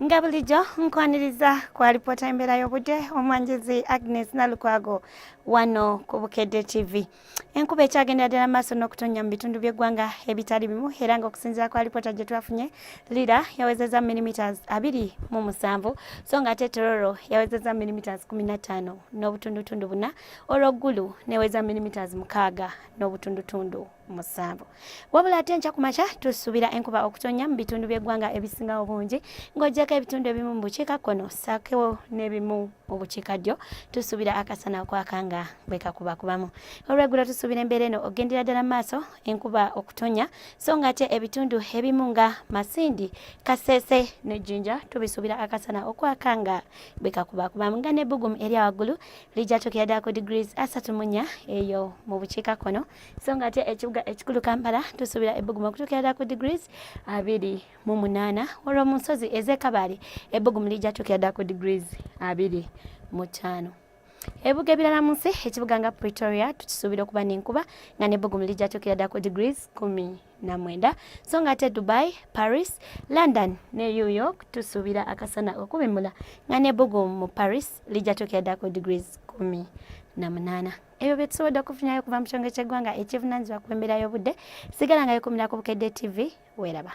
Nga bulijjo nkwaniriza kwa alipoota Embeera Y'Obudde omwanjezi Agnes Nalukwago wano ku Bukedde TV. Enkuba ekyagendera ddala maaso n'okutonnya mu bitundu by'eggwanga ebitali bimu era ng'okusinziira ku alipoota gye twafunye Lira yawezezza millimeters 27 so ng'ate Tororo yawezezza millimeters 15 n'obutundutundu 4 olw'eggulu neweza millimeters 6 n'obutundutundu 7. Wabula ate enkya ku makya tusuubira enkuba okutonnya mu bitundu by'eggwanga ebisinga obungi ng'oggyako ebitundu ebimu mu bukiikakkono ssaako n'ebimu mu bukiikaddyo tusuubira akasana okwaka nga bwe kakubakubamu. Olw'eggulo tusuubira embeera eno ogendera ddala mu maaso enkuba okutonnya so ng'ate ebitundu ebimu nga Masindi, Kasese ne Jinja tubisuubira akasana okwaka nga bwe kakubakubamu nga n'ebbugumu erya waggulu lijja tukira ddala ku degrees 34 eyo mu bukiikakkono so ng'ate ekibuga ekikulu Kampala tusuubira ebbugumu okutuukira ddala ku degrees 28 olwo mu nsozi ez'Ekabaale ebbugumu lijja tukira ddala ku degrees 25. Ebibuga ebirala mu nsi ekibuga nga Pretoria tukisuubira okuba n'enkuba nga n'ebbugumu lijja tukira ddala ku degrees 19 so ng'ate Dubai, Paris, London ne New York tusuubira akasana okubimula nga n'ebbugumu mu Paris lijja tukira ddala ku degrees 18. Ebyo bye tusobodde okufunyayo okuva mu kitongole ky'eggwanga ekivunaanyizibwa ku Embeera y'Obudde. Sigala nga yeekuumira ku Bukedde TV. Weeraba.